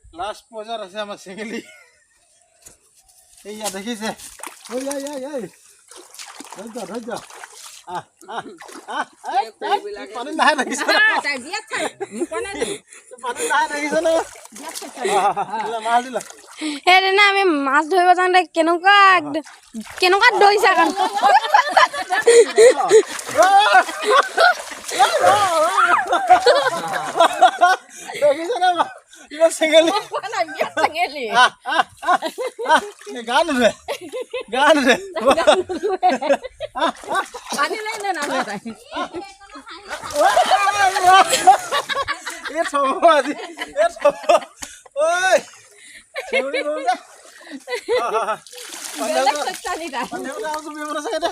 last পৰ্যায়ে আছে আমাৰ সেকেলি এইয়া দেখিছে ওই ধৈৰ্য ধৈৰ্য পানী নাহে দেখিছে পানী নাহে দেখিছে না মাছ দিলা হেৰি না আমি মাছ ধৰিব যাওঁতে কেনেকুৱা দৌৰিছা কাৰণ দেখিছে না ইমান চেঙেলি গান রে এ থব আজি এ থব ওই চেঙেলি বল যা বেলেগ চচ্চানি দা মানে ওটা তুমি বলছ এটা